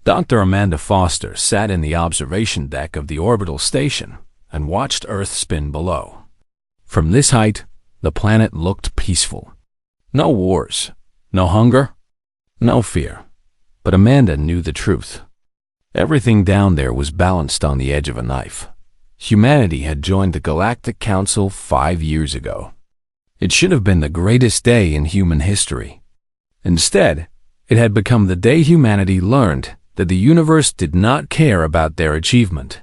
Dr. Amanda Foster sat in the observation deck of the orbital station and watched Earth spin below. From this height, the planet looked peaceful. No wars, no hunger, no fear. But Amanda knew the truth. Everything down there was balanced on the edge of a knife. Humanity had joined the Galactic Council 5 years ago. It should have been the greatest day in human history. Instead, it had become the day humanity learned that the universe did not care about their achievement.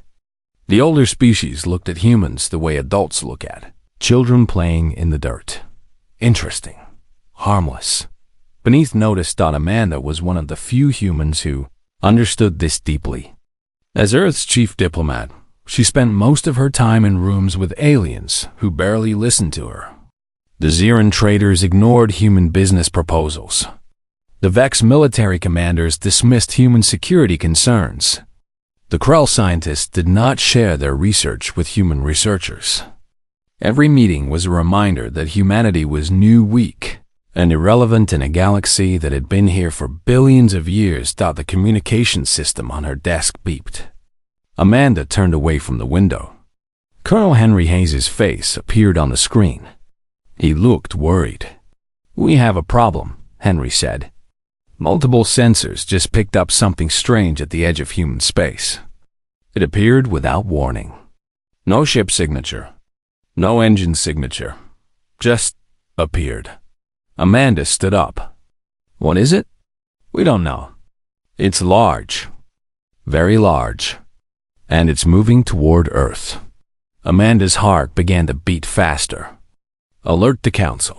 The older species looked at humans the way adults look at children playing in the dirt. Interesting. Harmless. Beneath notice, Amanda was one of the few humans who understood this deeply. As Earth's chief diplomat, she spent most of her time in rooms with aliens who barely listened to her. The Xeran traders ignored human business proposals. The Vex military commanders dismissed human security concerns. The Krell scientists did not share their research with human researchers. Every meeting was a reminder that humanity was new, weak, and irrelevant in a galaxy that had been here for billions of years. The communication system on her desk beeped. Amanda turned away from the window. Colonel Henry Hayes's face appeared on the screen. He looked worried. "We have a problem," Henry said. Multiple sensors just picked up something strange at the edge of human space. It appeared without warning. No ship signature. No engine signature. Just appeared. Amanda stood up. "What is it?" "We don't know. It's large. Very large. And it's moving toward Earth." Amanda's heart began to beat faster. "Alert the Council.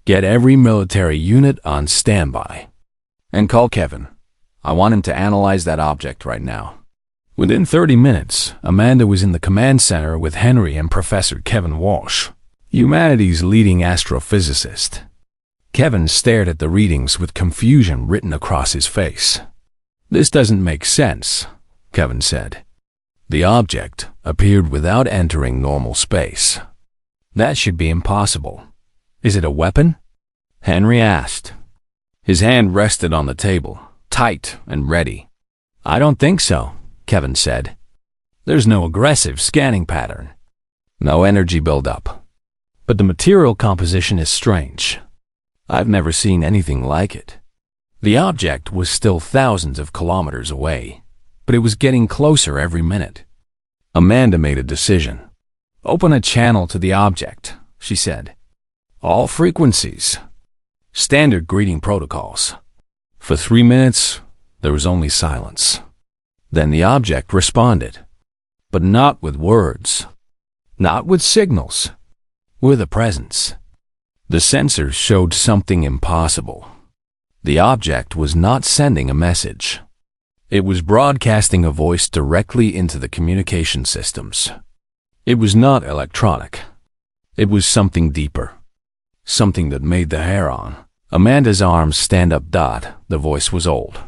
Get every military unit on standby. And call Kevin. I want him to analyze that object right now." Within 30 minutes, Amanda was in the command center with Henry and Professor Kevin Walsh, humanity's leading astrophysicist. Kevin stared at the readings with confusion written across his face. "This doesn't make sense," Kevin said. "The object appeared without entering normal space. That should be impossible. Is it a weapon?" Henry asked. His hand rested on the table, tight and ready. "I don't think so," Kevin said. "There's no aggressive scanning pattern. No energy buildup. But the material composition is strange. I've never seen anything like it." The object was still thousands of kilometers away, but it was getting closer every minute. Amanda made a decision. "Open a channel to the object," she said. "All frequencies. Standard greeting protocols." For 3 minutes, there was only silence. Then the object responded, but not with words, not with signals, with a presence. The sensors showed something impossible. The object was not sending a message. It was broadcasting a voice directly into the communication systems. It was not electronic. It was something deeper, something that made the hair on Amanda's arms stand up. The voice was old,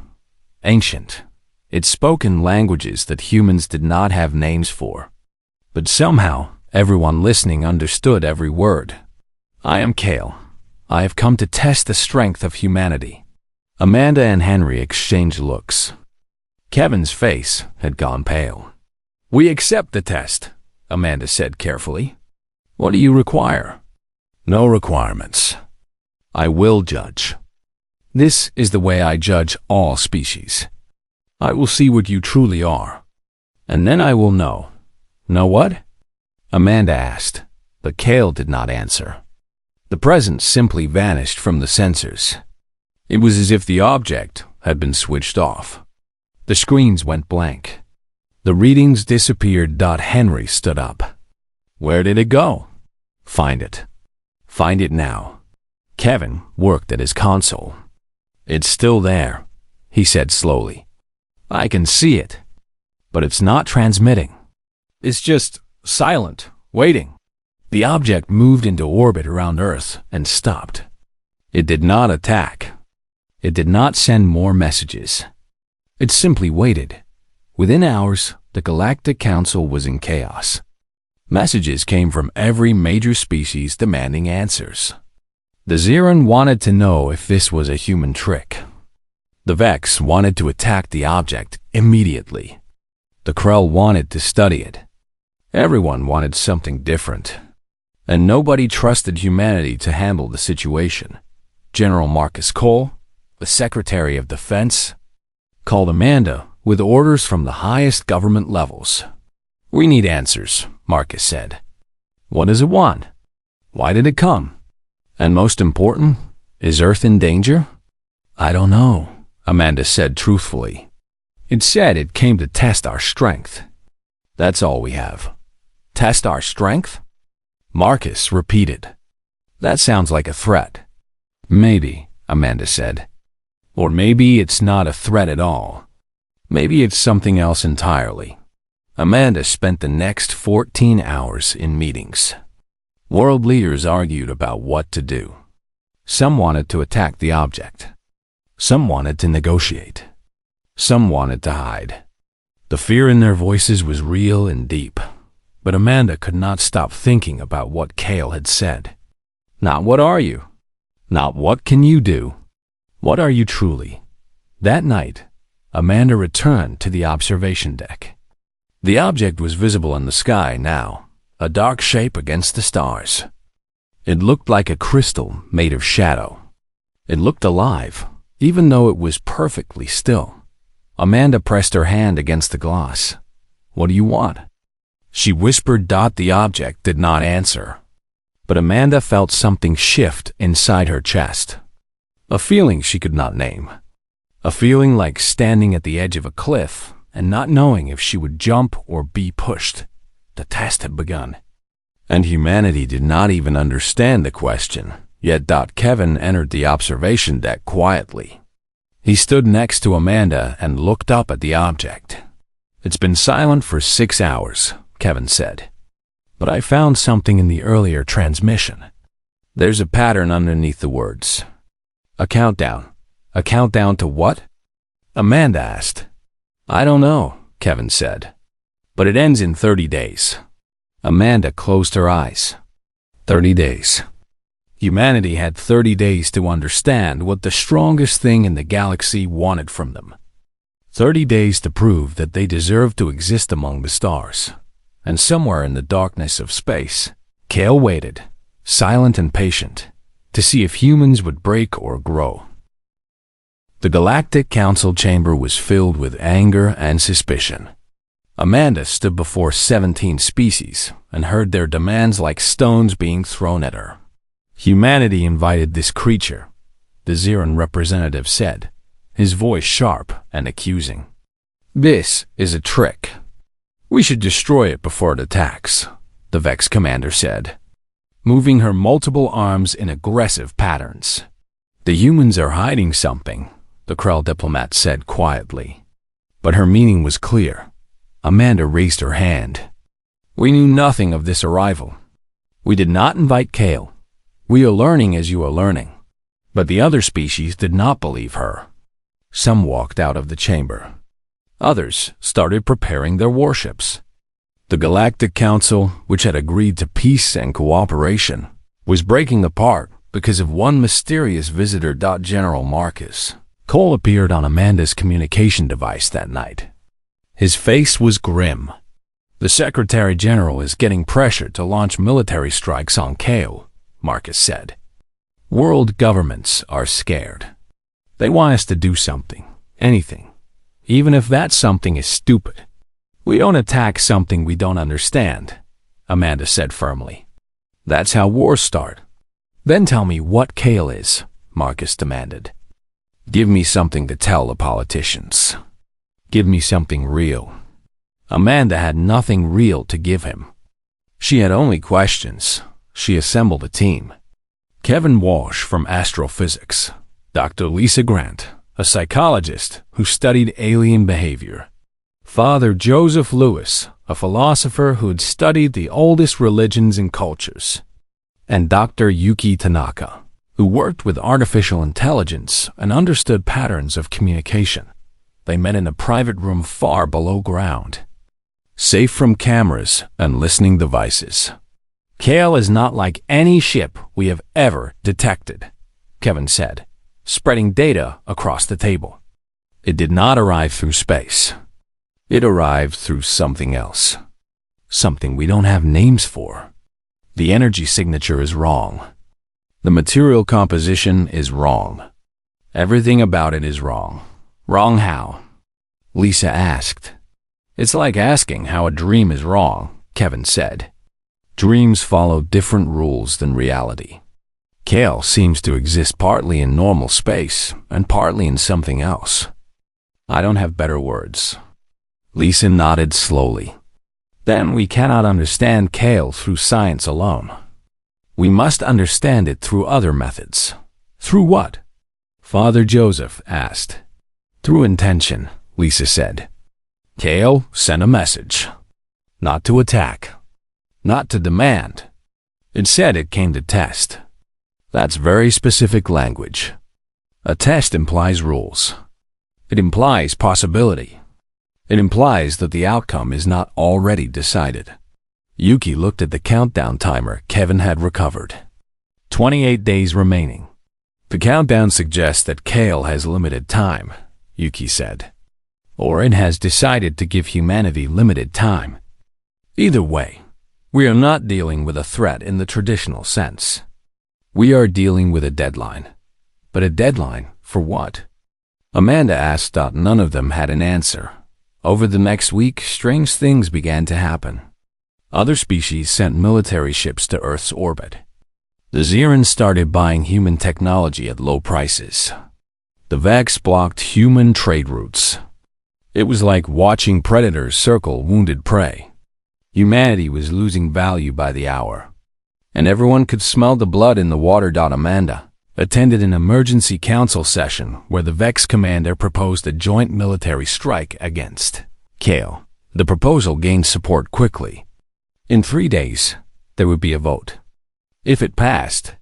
ancient. It spoke in languages that humans did not have names for. But somehow, everyone listening understood every word. "I am Kale. I have come to test the strength of humanity." Amanda and Henry exchanged looks. Kevin's face had gone pale. "We accept the test," Amanda said carefully. "What do you require?" "No requirements. I will judge. This is the way I judge all species. I will see what you truly are. And then I will know." "Know what?" Amanda asked, but Kale did not answer. The presence simply vanished from the sensors. It was as if the object had been switched off. The screens went blank. The readings disappeared. Henry stood up. "Where did it go?" "Find it. Find it now." Kevin worked at his console. "It's still there," he said slowly. "I can see it, but it's not transmitting. It's just silent, waiting." The object moved into orbit around Earth and stopped. It did not attack. It did not send more messages. It simply waited. Within hours, the Galactic Council was in chaos. Messages came from every major species demanding answers. The Xeran wanted to know if this was a human trick. The Vex wanted to attack the object immediately. The Krell wanted to study it. Everyone wanted something different. And nobody trusted humanity to handle the situation. General Marcus Cole, the Secretary of Defense, called Amanda with orders from the highest government levels. "We need answers," Marcus said. "What does it want? Why did it come? And most important, is Earth in danger?" "I don't know," Amanda said truthfully. "It said it came to test our strength. That's all we have." "Test our strength?" Marcus repeated. "That sounds like a threat." "Maybe," Amanda said. "Or maybe it's not a threat at all. Maybe it's something else entirely." Amanda spent the next 14 hours in meetings. World leaders argued about what to do. Some wanted to attack the object. Some wanted to negotiate. Some wanted to hide. The fear in their voices was real and deep, but Amanda could not stop thinking about what Kale had said. Not what are you? Not what can you do? What are you truly? That night, Amanda returned to the observation deck. The object was visible in the sky now, a dark shape against the stars. It looked like a crystal made of shadow. It looked alive, even though it was perfectly still. Amanda pressed her hand against the glass. "What do you want?" She whispered. The object did not answer. But Amanda felt something shift inside her chest. A feeling she could not name. A feeling like standing at the edge of a cliff and not knowing if she would jump or be pushed. The test had begun. And humanity did not even understand the question. Yet Kevin entered the observation deck quietly. He stood next to Amanda and looked up at the object. "It's been silent for 6 hours," Kevin said. "But I found something in the earlier transmission. There's a pattern underneath the words. A countdown. A countdown to what?" Amanda asked. "I don't know," Kevin said. "But it ends in 30 days. Amanda closed her eyes. 30 days. Humanity had 30 days to understand what the strongest thing in the galaxy wanted from them. 30 days to prove that they deserved to exist among the stars. And somewhere in the darkness of space, Kale waited, silent and patient, to see if humans would break or grow. The Galactic Council chamber was filled with anger and suspicion. Amanda stood before 17 species and heard their demands like stones being thrown at her. Humanity invited this creature, the Xeran representative said, his voice sharp and accusing. "This is a trick. We should destroy it before it attacks," the Vex commander said, moving her multiple arms in aggressive patterns. "The humans are hiding something," the Krell diplomat said quietly. But her meaning was clear. Amanda raised her hand. "We knew nothing of this arrival. We did not invite Kale. We are learning as you are learning." But the other species did not believe her. Some walked out of the chamber. Others started preparing their warships. The Galactic Council, which had agreed to peace and cooperation, was breaking apart because of one mysterious visitor. General Marcus Cole appeared on Amanda's communication device that night. His face was grim. "The Secretary General is getting pressure to launch military strikes on Kale," Marcus said. "World governments are scared. They want us to do something, anything, even if that something is stupid. We don't attack something we don't understand," Amanda said firmly. "That's how wars start." "Then tell me what Kale is," Marcus demanded. "Give me something to tell the politicians. Give me something real." Amanda had nothing real to give him. She had only questions. She assembled a team. Kevin Walsh from astrophysics, Dr. Lisa Grant, a psychologist who studied alien behavior, Father Joseph Lewis, a philosopher who had studied the oldest religions and cultures, and Dr. Yuki Tanaka, who worked with artificial intelligence and understood patterns of communication. They met in a private room far below ground, safe from cameras and listening devices. "Kale is not like any ship we have ever detected," Kevin said, spreading data across the table. It did not arrive through space. It arrived through something else. Something we don't have names for. The energy signature is wrong. The material composition is wrong. Everything about it is wrong. Wrong how? Lisa asked. It's like asking how a dream is wrong, Kevin said. Dreams follow different rules than reality. Kale seems to exist partly in normal space and partly in something else. I don't have better words. Lisa nodded slowly. Then we cannot understand Kale through science alone. We must understand it through other methods. Through what? Father Joseph asked. Through intention, Lisa said. Kale sent a message. Not to attack. Not to demand. It said it came to test. That's very specific language. A test implies rules. It implies possibility. It implies that the outcome is not already decided. Yuki looked at the countdown timer Kevin had recovered. 28 days remaining. The countdown suggests that Kale has limited time, Yuki said. Or it has decided to give humanity limited time. Either way, we are not dealing with a threat in the traditional sense. We are dealing with a deadline. But a deadline for what? Amanda asked. None of them had an answer. Over the next week, strange things began to happen. Other species sent military ships to Earth's orbit. The Xerans started buying human technology at low prices. The Vex blocked human trade routes. It was like watching predators circle wounded prey. Humanity was losing value by the hour. And everyone could smell the blood in the water. Amanda attended an emergency council session where the Vex commander proposed a joint military strike against Kale. The proposal gained support quickly. In 3 days, there would be a vote. If it passed,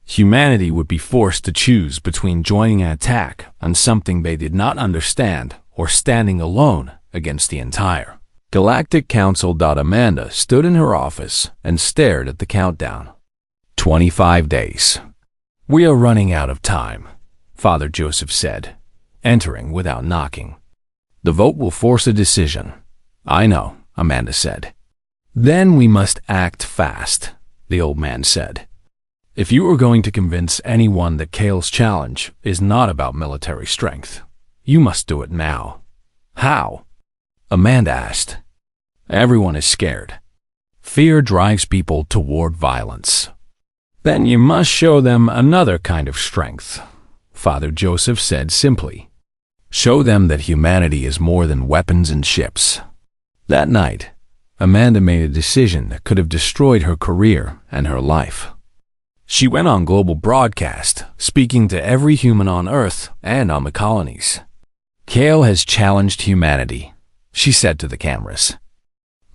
humanity would be forced to choose between joining an attack on something they did not understand or standing alone against the entire Galactic Council. Amanda stood in her office and stared at the countdown. 25 days. We are running out of time, Father Joseph said, entering without knocking. The vote will force a decision. I know, Amanda said. Then we must act fast, the old man said. If you are going to convince anyone that Kale's challenge is not about military strength, you must do it now. How? Amanda asked. Everyone is scared. Fear drives people toward violence. Then you must show them another kind of strength, Father Joseph said simply. Show them that humanity is more than weapons and ships. That night, Amanda made a decision that could have destroyed her career and her life. She went on global broadcast, speaking to every human on Earth and on the colonies. Kale has challenged humanity, she said to the cameras.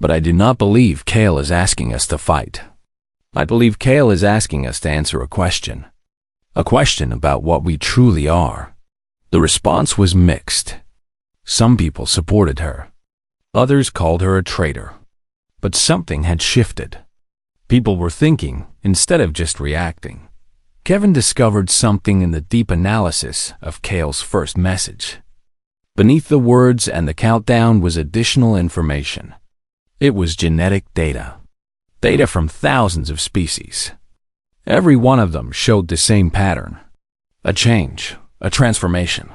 But I do not believe Kale is asking us to fight. I believe Kale is asking us to answer a question about what we truly are. The response was mixed. Some people supported her. Others called her a traitor. But something had shifted. People were thinking instead of just reacting. Kevin discovered something in the deep analysis of Kale's first message. Beneath the words and the countdown was additional information. It was genetic data. Data from thousands of species. Every one of them showed the same pattern. A change, a transformation.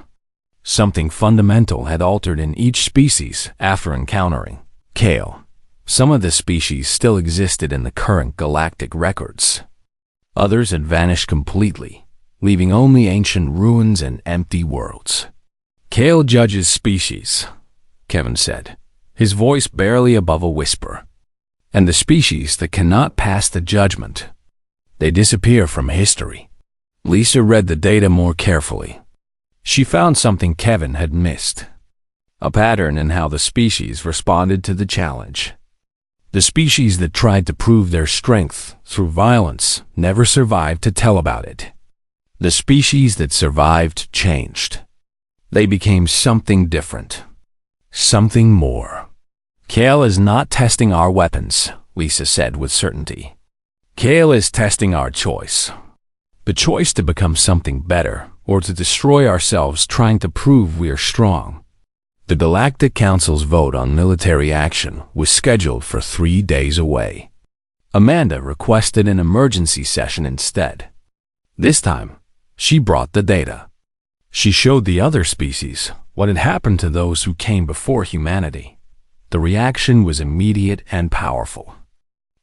Something fundamental had altered in each species after encountering Kale. Some of the species still existed in the current galactic records. Others had vanished completely, leaving only ancient ruins and empty worlds. Kale judges species, Kevin said, his voice barely above a whisper. And the species that cannot pass the judgment, they disappear from history. Lisa read the data more carefully. She found something Kevin had missed. A pattern in how the species responded to the challenge. The species that tried to prove their strength through violence never survived to tell about it. The species that survived changed. They became something different. Something more. Kale is not testing our weapons, Lisa said with certainty. Kale is testing our choice. The choice to become something better or to destroy ourselves trying to prove we are strong. The Galactic Council's vote on military action was scheduled for 3 days away. Amanda requested an emergency session instead. This time, she brought the data. She showed the other species what had happened to those who came before humanity. The reaction was immediate and powerful.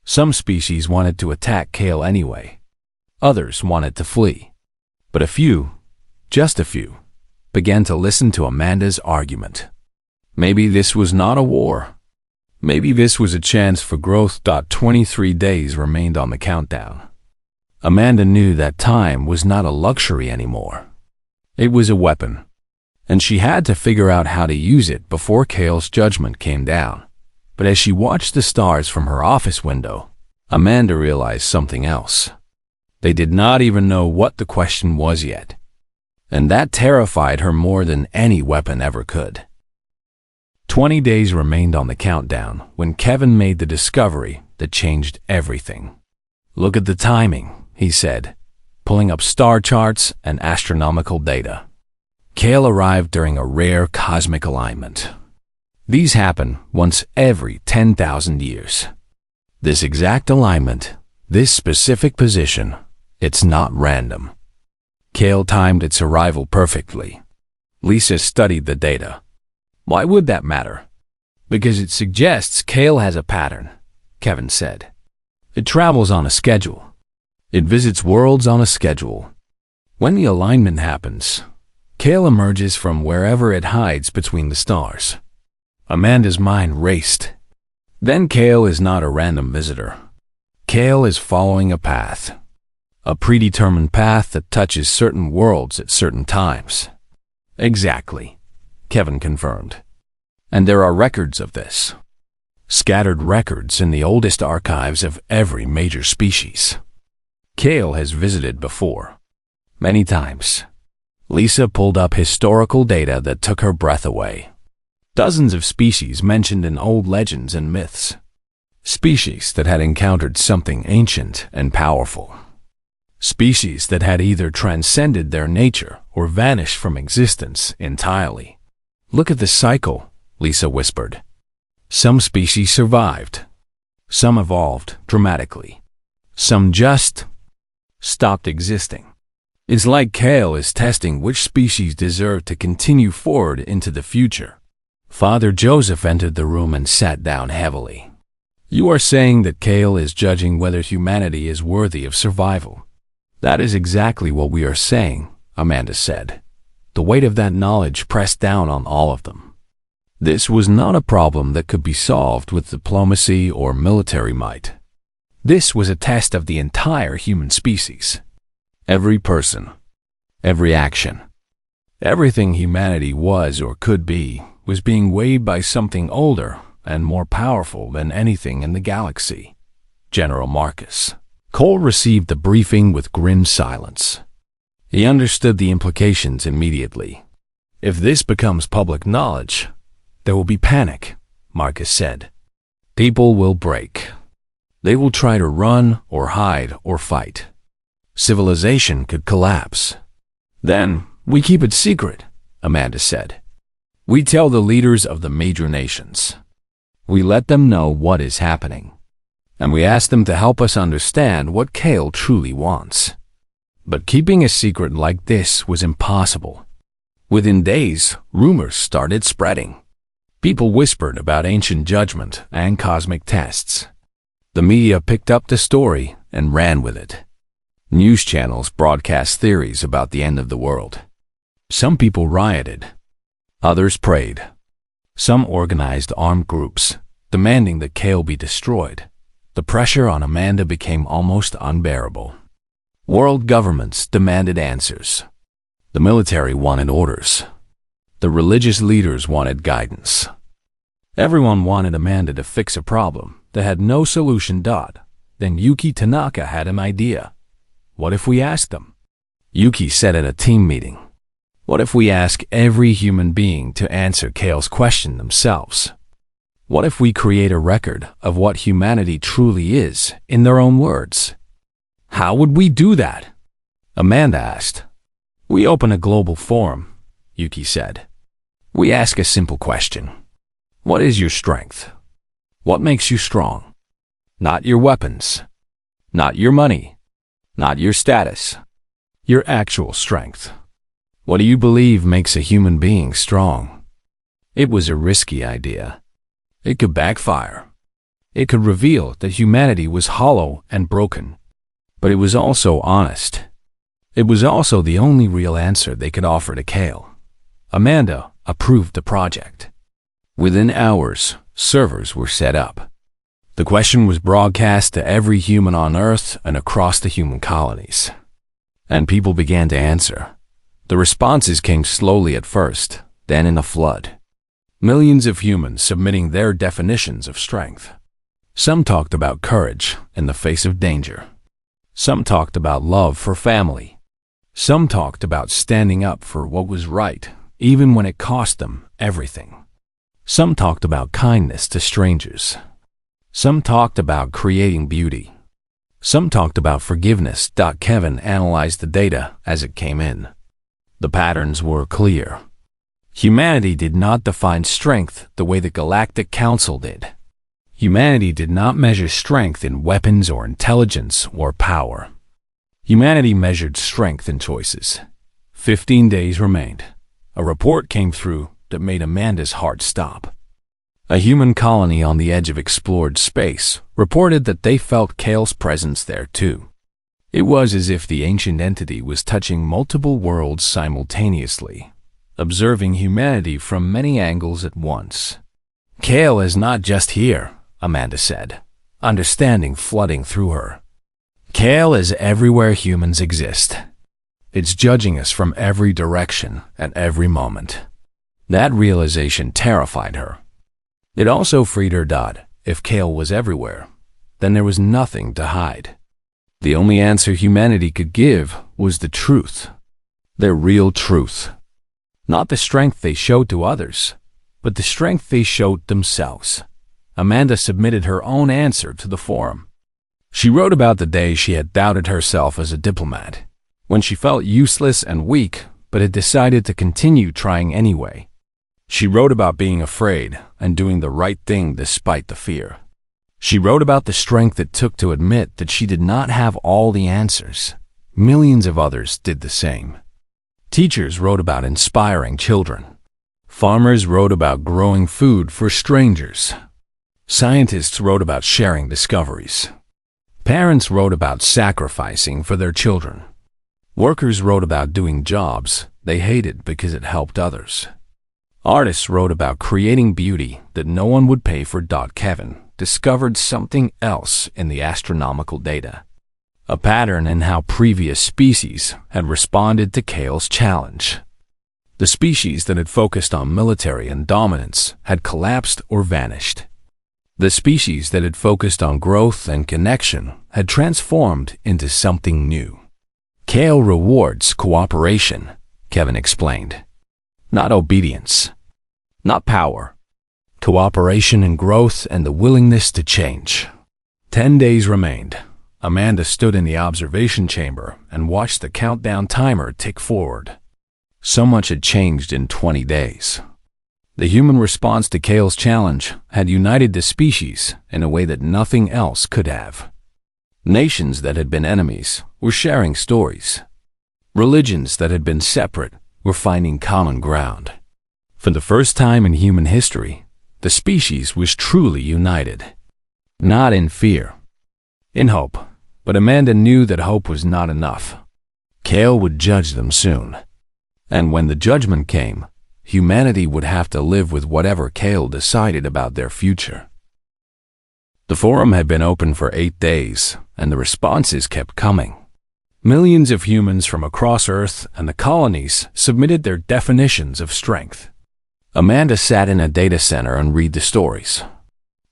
Some species wanted to attack Kale anyway. Others wanted to flee. But a few, just a few, began to listen to Amanda's argument. Maybe this was not a war. Maybe this was a chance for growth. 23 days remained on the countdown. Amanda knew that time was not a luxury anymore. It was a weapon, and she had to figure out how to use it before Kale's judgment came down. But as she watched the stars from her office window, Amanda realized something else. They did not even know what the question was yet, and that terrified her more than any weapon ever could. 20 days remained on the countdown when Kevin made the discovery that changed everything. "Look at the timing," he said, pulling up star charts and astronomical data. Kale arrived during a rare cosmic alignment. These happen once every 10,000 years. This exact alignment, this specific position, it's not random. Kale timed its arrival perfectly. Lisa studied the data. "Why would that matter?" "Because it suggests Kale has a pattern," Kevin said. "It travels on a schedule. It visits worlds on a schedule. When the alignment happens, Kale emerges from wherever it hides between the stars." Amanda's mind raced. Then Kale is not a random visitor. Kale is following a path. A predetermined path that touches certain worlds at certain times. "Exactly," Kevin confirmed. "And there are records of this. Scattered records in the oldest archives of every major species. Kale has visited before. Many times." Lisa pulled up historical data that took her breath away. Dozens of species mentioned in old legends and myths. Species that had encountered something ancient and powerful. Species that had either transcended their nature or vanished from existence entirely. "Look at the cycle," Lisa whispered. "Some species survived. Some evolved dramatically. Some just stopped existing. It's like Kale is testing which species deserve to continue forward into the future." Father Joseph entered the room and sat down heavily. "You are saying that Kale is judging whether humanity is worthy of survival." "That is exactly what we are saying," Amanda said. The weight of that knowledge pressed down on all of them. This was not a problem that could be solved with diplomacy or military might. This was a test of the entire human species. Every person, every action, everything humanity was or could be was being weighed by something older and more powerful than anything in the galaxy. General Marcus Cole received the briefing with grim silence. He understood the implications immediately. "If this becomes public knowledge, there will be panic," Marcus said. "People will break. They will try to run or hide or fight. Civilization could collapse." "Then we keep it secret," Amanda said. "We tell the leaders of the major nations. We let them know what is happening. And we ask them to help us understand what Kale truly wants." But keeping a secret like this was impossible. Within days, rumors started spreading. People whispered about ancient judgment and cosmic tests. The media picked up the story and ran with it. News channels broadcast theories about the end of the world. Some people rioted. Others prayed. Some organized armed groups, demanding that Kale be destroyed. The pressure on Amanda became almost unbearable. World governments demanded answers. The military wanted orders. The religious leaders wanted guidance. Everyone wanted Amanda to fix a problem that had no solution. Then Yuki Tanaka had an idea. "What if we asked them?" Yuki said at a team meeting. "What if we ask every human being to answer Kale's question themselves? What if we create a record of what humanity truly is in their own words?" "How would we do that?" Amanda asked. We open a global forum, Yuki said. We ask a simple question. What is your strength? What makes you strong? Not your weapons. Not your money. Not your status. Your actual strength. What do you believe makes a human being strong? It was a risky idea. It could backfire. It could reveal that humanity was hollow and broken. But it was also honest. It was also the only real answer they could offer to Kale. Amanda approved the project. Within hours, servers were set up. The question was broadcast to every human on Earth and across the human colonies. And people began to answer. The responses came slowly at first, then in a flood. Millions of humans submitting their definitions of strength. Some talked about courage in the face of danger. Some talked about love for family. Some talked about standing up for what was right, even when it cost them everything. Some talked about kindness to strangers. Some talked about creating beauty. Some talked about forgiveness. Kevin analyzed the data as it came in. The patterns were clear. Humanity did not define strength the way the Galactic Council did. Humanity did not measure strength in weapons or intelligence or power. Humanity measured strength in choices. 15 days remained. A report came through that made Amanda's heart stop. A human colony on the edge of explored space reported that they felt Kale's presence there too. It was as if the ancient entity was touching multiple worlds simultaneously, observing humanity from many angles at once. Kale is not just here, Amanda said, understanding flooding through her. Kale is everywhere humans exist. It's judging us from every direction at every moment. That realization terrified her. It also freed her. If Kale was everywhere, then there was nothing to hide. The only answer humanity could give was the truth. Their real truth. Not the strength they showed to others, but the strength they showed themselves. Amanda submitted her own answer to the forum. She wrote about the day she had doubted herself as a diplomat, when she felt useless and weak, but had decided to continue trying anyway. She wrote about being afraid and doing the right thing despite the fear. She wrote about the strength it took to admit that she did not have all the answers. Millions of others did the same. Teachers wrote about inspiring children. Farmers wrote about growing food for strangers. Scientists wrote about sharing discoveries. Parents wrote about sacrificing for their children. Workers wrote about doing jobs they hated because it helped others. Artists wrote about creating beauty that no one would pay for. Kevin discovered something else in the astronomical data. A pattern in how previous species had responded to Kale's challenge. The species that had focused on military and dominance had collapsed or vanished. The species that had focused on growth and connection had transformed into something new. Kale rewards cooperation, Kevin explained. Not obedience. Not power. Cooperation and growth and the willingness to change. 10 days remained. Amanda stood in the observation chamber and watched the countdown timer tick forward. So much had changed in 20 days. The human response to Kale's challenge had united the species in a way that nothing else could have. Nations that had been enemies were sharing stories. Religions that had been separate were finding common ground. For the first time in human history, the species was truly united. Not in fear. In hope. But Amanda knew that hope was not enough. Kale would judge them soon. And when the judgment came, humanity would have to live with whatever Kale decided about their future. The forum had been open for 8 days, and the responses kept coming. Millions of humans from across Earth and the colonies submitted their definitions of strength. Amanda sat in a data center and read the stories.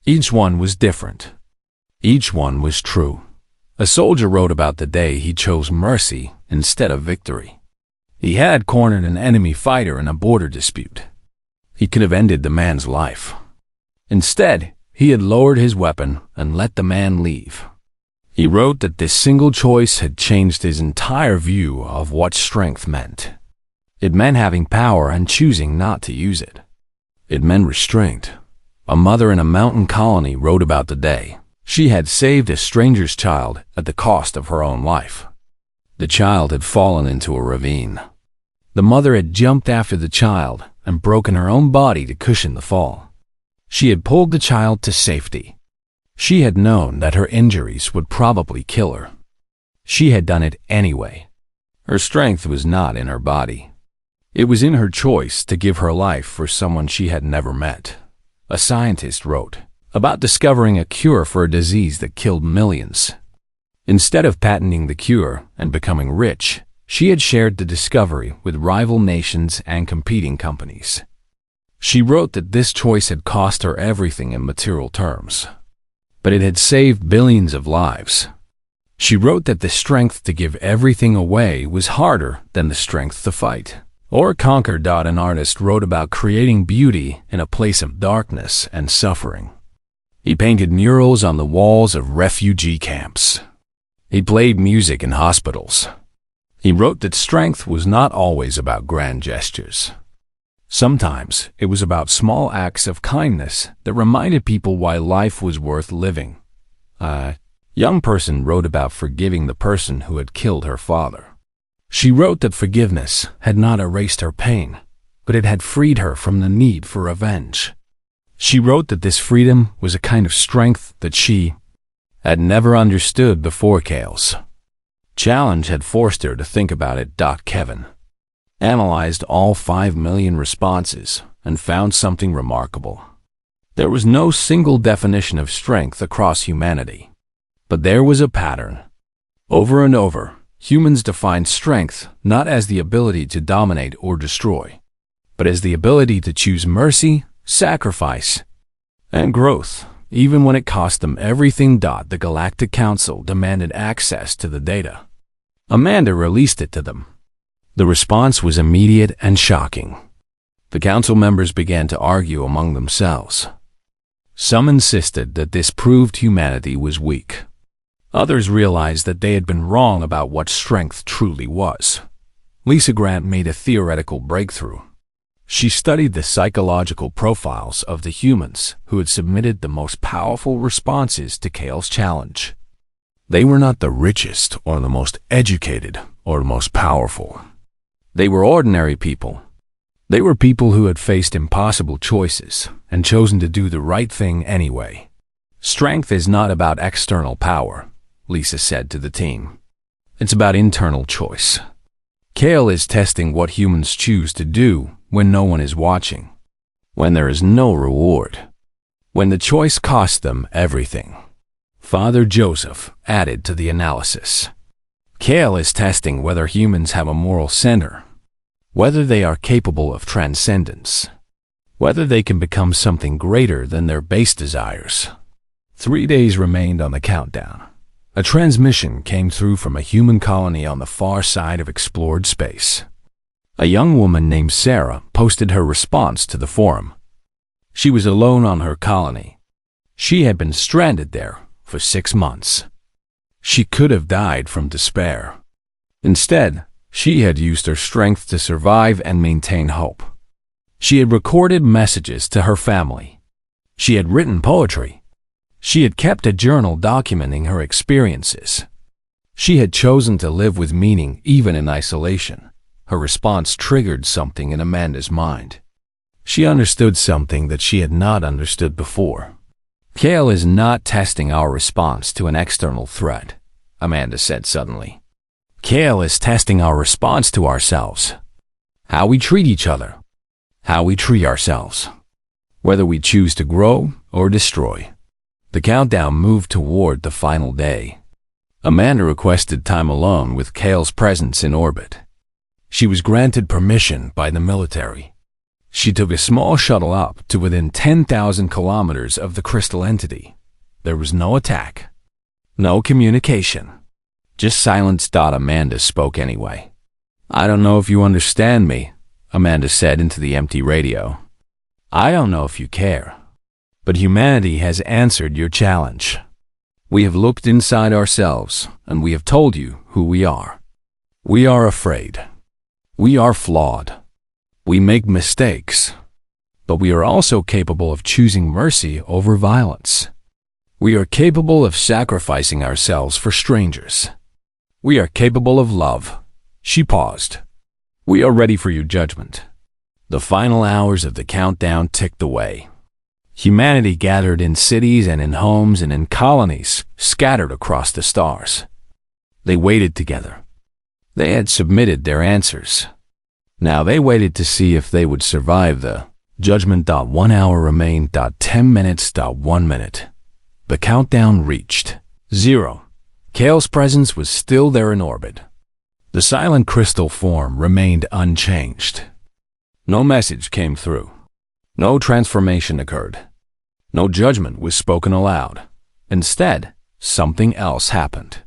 Each one was different. Each one was true. A soldier wrote about the day he chose mercy instead of victory. He had cornered an enemy fighter in a border dispute. He could have ended the man's life. Instead, he had lowered his weapon and let the man leave. He wrote that this single choice had changed his entire view of what strength meant. It meant having power and choosing not to use it. It meant restraint. A mother in a mountain colony wrote about the day she had saved a stranger's child at the cost of her own life. The child had fallen into a ravine. The mother had jumped after the child and broken her own body to cushion the fall. She had pulled the child to safety. She had known that her injuries would probably kill her. She had done it anyway. Her strength was not in her body. It was in her choice to give her life for someone she had never met. A scientist wrote about discovering a cure for a disease that killed millions. Instead of patenting the cure and becoming rich, she had shared the discovery with rival nations and competing companies. She wrote that this choice had cost her everything in material terms, but it had saved billions of lives. She wrote that the strength to give everything away was harder than the strength to fight or conquer. An artist wrote about creating beauty in a place of darkness and suffering. He painted murals on the walls of refugee camps. He played music in hospitals. He wrote that strength was not always about grand gestures. Sometimes it was about small acts of kindness that reminded people why life was worth living. A young person wrote about forgiving the person who had killed her father. She wrote that forgiveness had not erased her pain, but it had freed her from the need for revenge. She wrote that this freedom was a kind of strength that she had never understood before. Kale's challenge had forced her to think about it. Kevin analyzed all 5 million responses and found something remarkable. There was no single definition of strength across humanity, but there was a pattern. Over and over, humans defined strength not as the ability to dominate or destroy, but as the ability to choose mercy, sacrifice, and growth, even when it cost them everything. The Galactic Council demanded access to the data. Amanda released it to them. The response was immediate and shocking. The council members began to argue among themselves. Some insisted that this proved humanity was weak. Others realized that they had been wrong about what strength truly was. Lisa Grant made a theoretical breakthrough. She studied the psychological profiles of the humans who had submitted the most powerful responses to Kale's challenge. They were not the richest or the most educated or the most powerful. They were ordinary people. They were people who had faced impossible choices and chosen to do the right thing anyway. Strength is not about external power, Lisa said to the team. It's about internal choice. Kale is testing what humans choose to do when no one is watching, when there is no reward, when the choice costs them everything. Father Joseph added to the analysis. Kale is testing whether humans have a moral center, whether they are capable of transcendence, whether they can become something greater than their base desires. 3 days remained on the countdown. A transmission came through from a human colony on the far side of explored space. A young woman named Sarah posted her response to the forum. She was alone on her colony. She had been stranded there for 6 months. She could have died from despair. Instead, she had used her strength to survive and maintain hope. She had recorded messages to her family. She had written poetry. She had kept a journal documenting her experiences. She had chosen to live with meaning even in isolation. Her response triggered something in Amanda's mind. She understood something that she had not understood before. Kale is not testing our response to an external threat, Amanda said suddenly. Kale is testing our response to ourselves. How we treat each other. How we treat ourselves. Whether we choose to grow or destroy. The countdown moved toward the final day. Amanda requested time alone with Kale's presence in orbit. She was granted permission by the military. She took a small shuttle up to within 10,000 kilometers of the crystal entity. There was no attack, no communication, just silence. Amanda spoke anyway. I don't know if you understand me, Amanda said into the empty radio. I don't know if you care, but humanity has answered your challenge. We have looked inside ourselves, and we have told you who we are. We are afraid. We are flawed. We make mistakes. But we are also capable of choosing mercy over violence. We are capable of sacrificing ourselves for strangers. We are capable of love." She paused. "We are ready for your judgment." The final hours of the countdown ticked away. Humanity gathered in cities and in homes and in colonies scattered across the stars. They waited together. They had submitted their answers. Now they waited to see if they would survive the judgment. 1 hour remained. 10 minutes. 1 minute. The countdown reached 0. Kale's presence was still there in orbit. The silent crystal form remained unchanged. No message came through. No transformation occurred. No judgment was spoken aloud. Instead, something else happened.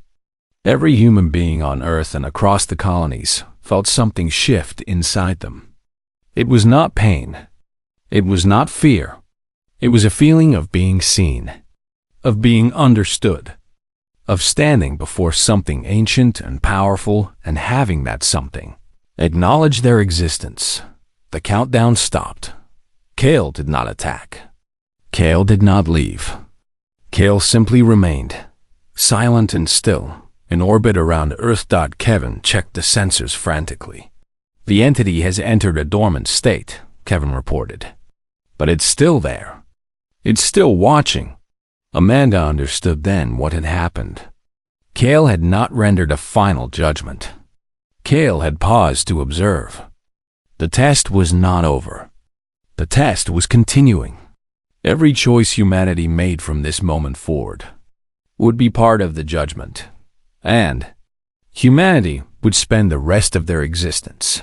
Every human being on Earth and across the colonies felt something shift inside them. It was not pain. It was not fear. It was a feeling of being seen, of being understood, of standing before something ancient and powerful and having that something acknowledge their existence. The countdown stopped. Kale did not attack. Kale did not leave. Kale simply remained, silent and still, in orbit around Earth. Kevin checked the sensors frantically. "The entity has entered a dormant state," Kevin reported. "But it's still there. It's still watching." Amanda understood then what had happened. Kale had not rendered a final judgment. Kale had paused to observe. The test was not over. The test was continuing. Every choice humanity made from this moment forward would be part of the judgment, and humanity would spend the rest of their existence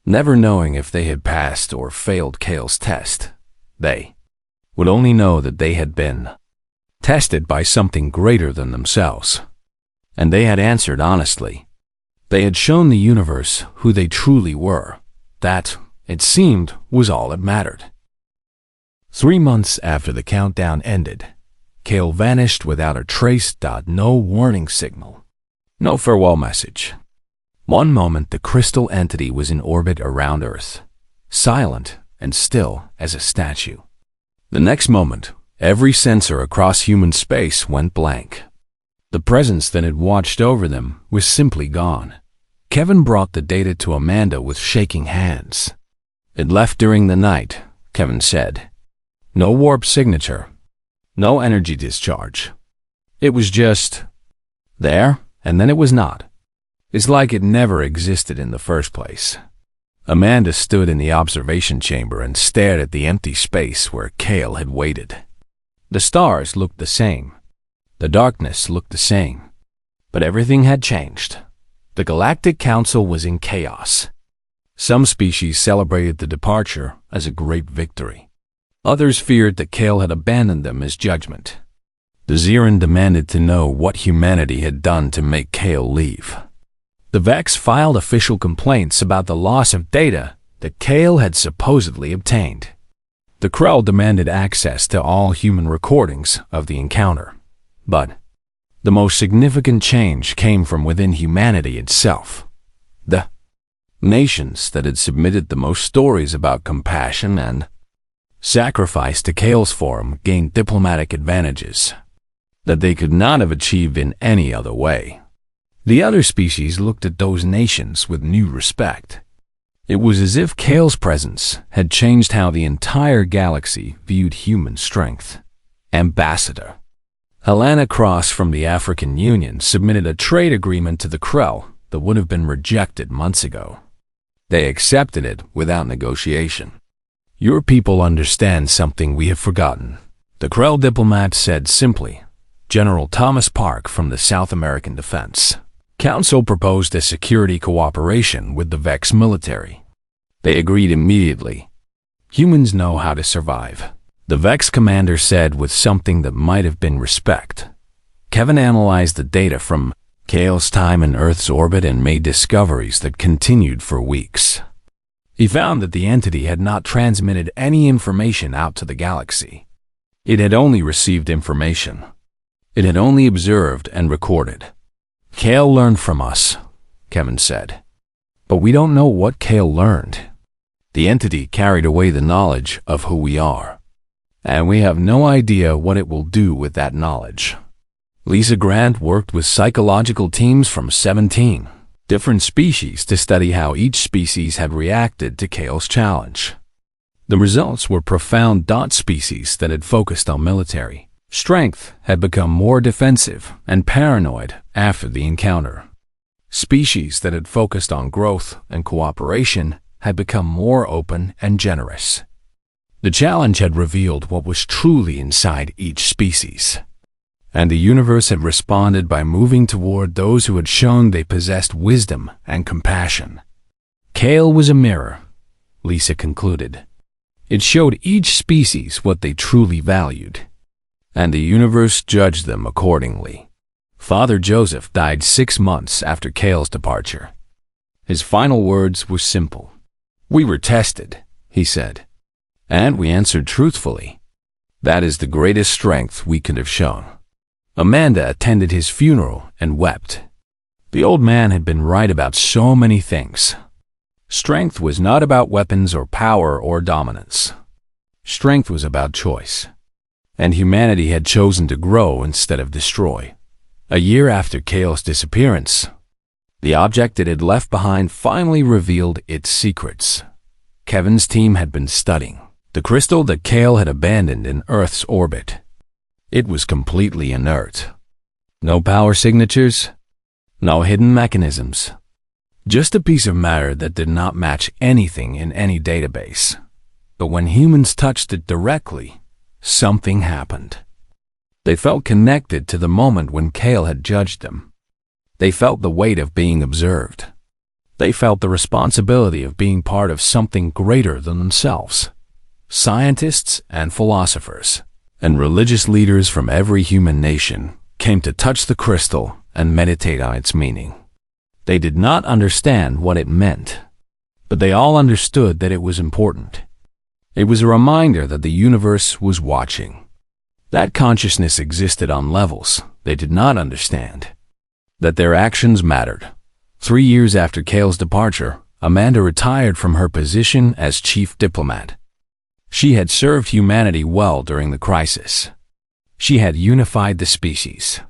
never knowing if they had passed or failed Kale's test. They would only know that they had been tested by something greater than themselves, and they had answered honestly. They had shown the universe who they truly were. That, it seemed, was all that mattered. 3 months after the countdown ended, Kale vanished without a trace. No warning signal. No farewell message. One moment the crystal entity was in orbit around Earth, silent and still as a statue. The next moment, every sensor across human space went blank. The presence that had watched over them was simply gone. Kevin brought the data to Amanda with shaking hands. "It left during the night," Kevin said. "No warp signature. No energy discharge. It was just there, and then it was not. It's like it never existed in the first place." Amanda stood in the observation chamber and stared at the empty space where Kale had waited. The stars looked the same. The darkness looked the same. But everything had changed. The Galactic Council was in chaos. Some species celebrated the departure as a great victory. Others feared that Kale had abandoned them as judgment. The Xeran demanded to know what humanity had done to make Kale leave. The Vex filed official complaints about the loss of data that Kale had supposedly obtained. The Krell demanded access to all human recordings of the encounter. But the most significant change came from within humanity itself. The nations that had submitted the most stories about compassion and sacrifice to Kale's forum gained diplomatic advantages that they could not have achieved in any other way. The other species looked at those nations with new respect. It was as if Kale's presence had changed how the entire galaxy viewed human strength. Ambassador Helena Cross from the African Union submitted a trade agreement to the Krell that would have been rejected months ago. They accepted it without negotiation. "Your people understand something we have forgotten," the Krell diplomat said simply. General Thomas Park from the South American Defense Council proposed a security cooperation with the Vex military. They agreed immediately. "Humans know how to survive," the Vex commander said with something that might have been respect. Kevin analyzed the data from Kale's time in Earth's orbit and made discoveries that continued for weeks. He found that the entity had not transmitted any information out to the galaxy. It had only received information. It had only observed and recorded. Kale learned from us, Kevin said. But we don't know what Kale learned. The entity carried away the knowledge of who we are, and we have no idea what it will do with that knowledge. Lisa Grant worked with psychological teams from 17 different species to study how each species had reacted to Kale's challenge. The results were profound. Species that had focused on military strength had become more defensive and paranoid after the encounter. Species that had focused on growth and cooperation had become more open and generous. The challenge had revealed what was truly inside each species, and the universe had responded by moving toward those who had shown they possessed wisdom and compassion. Kale was a mirror, Lisa concluded. It showed each species what they truly valued, and the universe judged them accordingly. Father Joseph died 6 months after Kale's departure. His final words were simple. "We were tested," he said, "and we answered truthfully. That is the greatest strength we could have shown." Amanda attended his funeral and wept. The old man had been right about so many things. Strength was not about weapons or power or dominance. Strength was about choice. And humanity had chosen to grow instead of destroy. A year after Kale's disappearance, the object it had left behind finally revealed its secrets. Kevin's team had been studying the crystal that Kale had abandoned in Earth's orbit. It was completely inert. No power signatures, no hidden mechanisms. Just a piece of matter that did not match anything in any database. But when humans touched it directly, something happened. They felt connected to the moment when Kale had judged them. They felt the weight of being observed. They felt the responsibility of being part of something greater than themselves. Scientists and philosophers and religious leaders from every human nation came to touch the crystal and meditate on its meaning. They did not understand what it meant, but they all understood that it was important. It was a reminder that the universe was watching. That consciousness existed on levels they did not understand, that their actions mattered. 3 years after Kale's departure, Amanda retired from her position as chief diplomat. She had served humanity well during the crisis. She had unified the species.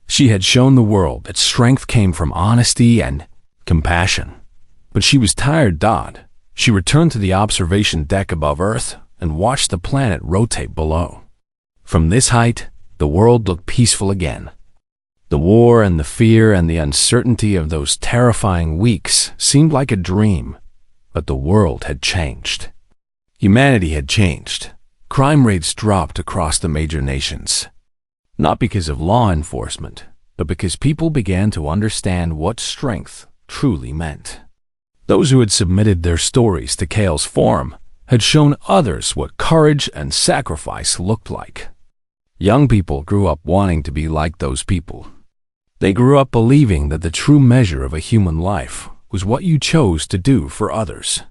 She had shown the world that strength came from honesty and compassion. But she was tired. She returned to the observation deck above Earth and watched the planet rotate below. From this height, the world looked peaceful again. The war and the fear and the uncertainty of those terrifying weeks seemed like a dream, but the world had changed. Humanity had changed. Crime rates dropped across the major nations. Not because of law enforcement, but because people began to understand what strength truly meant. Those who had submitted their stories to Kale's forum had shown others what courage and sacrifice looked like. Young people grew up wanting to be like those people. They grew up believing that the true measure of a human life was what you chose to do for others.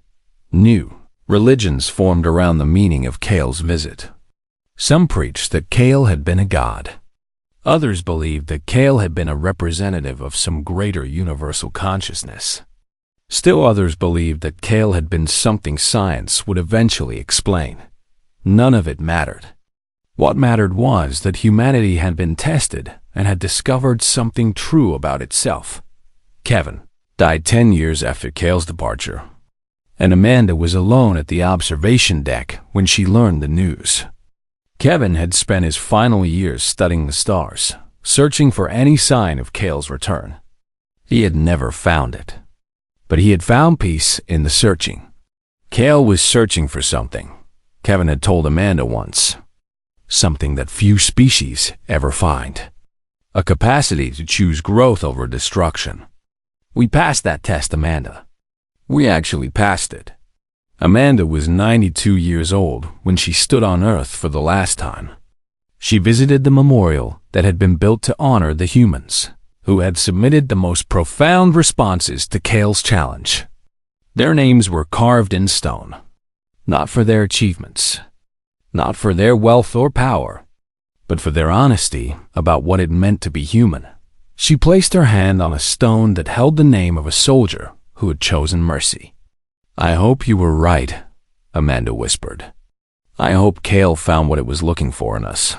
New religions formed around the meaning of Kale's visit. Some preached that Kale had been a god. Others believed that Kale had been a representative of some greater universal consciousness. Still others believed that Kale had been something science would eventually explain. None of it mattered. What mattered was that humanity had been tested and had discovered something true about itself. Kevin died 10 years after Kale's departure, and Amanda was alone at the observation deck when she learned the news. Kevin had spent his final years studying the stars, searching for any sign of Kale's return. He had never found it, but he had found peace in the searching. Kale was searching for something, Kevin had told Amanda once. Something that few species ever find. A capacity to choose growth over destruction. We passed that test, Amanda. We actually passed it. Amanda was 92 years old when she stood on Earth for the last time. She visited the memorial that had been built to honor the humans who had submitted the most profound responses to Kale's challenge. Their names were carved in stone, not for their achievements, not for their wealth or power, but for their honesty about what it meant to be human. She placed her hand on a stone that held the name of a soldier who had chosen mercy. "I hope you were right," Amanda whispered. "I hope Kale found what it was looking for in us."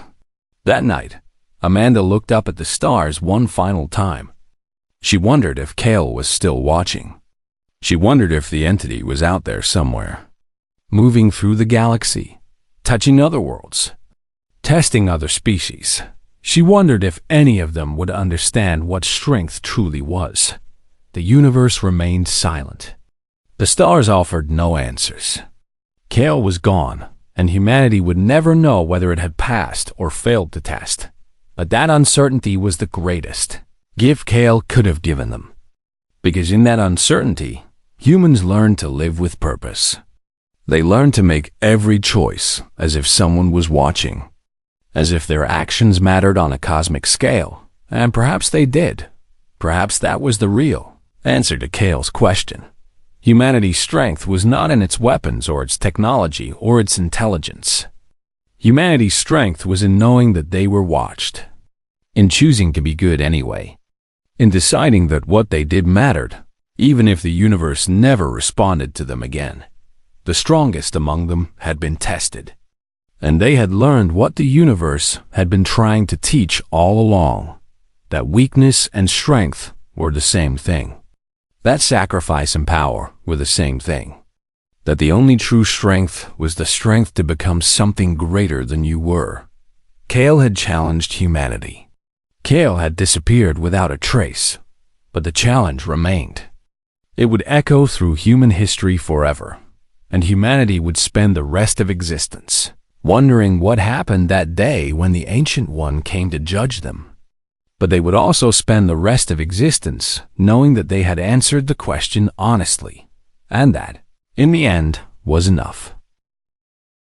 That night, Amanda looked up at the stars one final time. She wondered if Kale was still watching. She wondered if the entity was out there somewhere, moving through the galaxy, touching other worlds, testing other species. She wondered if any of them would understand what strength truly was. The universe remained silent. The stars offered no answers. Kale was gone, and humanity would never know whether it had passed or failed to test. But that uncertainty was the greatest gift Kale could have given them. Because in that uncertainty, humans learned to live with purpose. They learned to make every choice as if someone was watching, as if their actions mattered on a cosmic scale. And perhaps they did. Perhaps that was the real answer to Kale's question. Humanity's strength was not in its weapons or its technology or its intelligence. Humanity's strength was in knowing that they were watched, in choosing to be good anyway, in deciding that what they did mattered, even if the universe never responded to them again. The strongest among them had been tested, and they had learned what the universe had been trying to teach all along, that weakness and strength were the same thing, that sacrifice and power were the same thing, that the only true strength was the strength to become something greater than you were. Kale had challenged humanity. Kale had disappeared without a trace, but the challenge remained. It would echo through human history forever, and humanity would spend the rest of existence wondering what happened that day when the Ancient One came to judge them. But they would also spend the rest of existence knowing that they had answered the question honestly, and that, in the end, was enough.